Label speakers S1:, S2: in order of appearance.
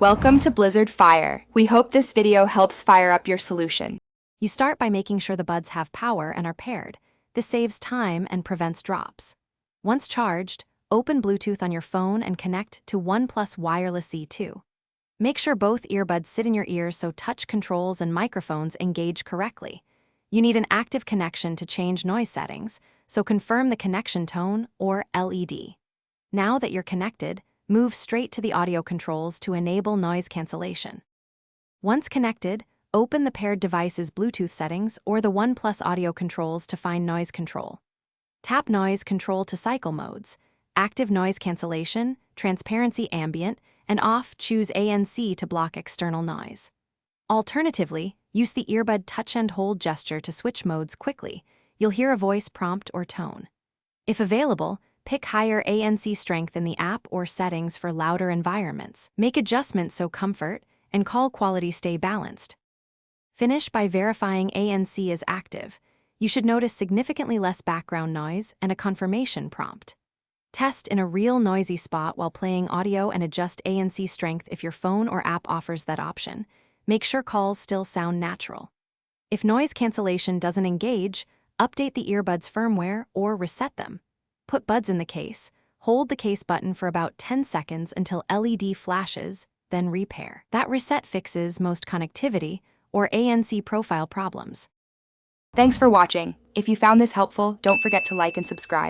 S1: Welcome to Blizzard Fire. We hope this video helps fire up your solution.
S2: You start by making sure the buds have power and are paired. This saves time and prevents drops. Once charged, open Bluetooth on your phone and connect to OnePlus Wireless Z2. Make sure both earbuds sit in your ears so touch controls and microphones engage correctly. You need an active connection to change noise settings, so confirm the connection tone or LED. Now that you're connected, move straight to the audio controls to enable noise cancellation. Once connected, open the paired device's Bluetooth settings or the OnePlus audio controls to find noise control. Tap noise control to cycle modes: active noise cancellation, transparency ambient, and off choose ANC to block external noise. Alternatively, use the earbud touch and hold gesture to switch modes quickly. You'll hear a voice prompt or tone. If available, pick higher ANC strength in the app or settings for louder environments. Make adjustments so comfort and call quality stay balanced. Finish by verifying ANC is active. You should notice significantly less background noise and a confirmation prompt. Test in a real noisy spot while playing audio and adjust ANC strength if your phone or app offers that option. Make sure calls still sound natural. If noise cancellation doesn't engage, update the earbuds firmware or reset them. Put buds in the case, hold the case button for about 10 seconds until LED flashes, then repair. That reset fixes most connectivity or ANC profile problems.
S1: Thanks for watching. If you found this helpful, don't forget to like and subscribe.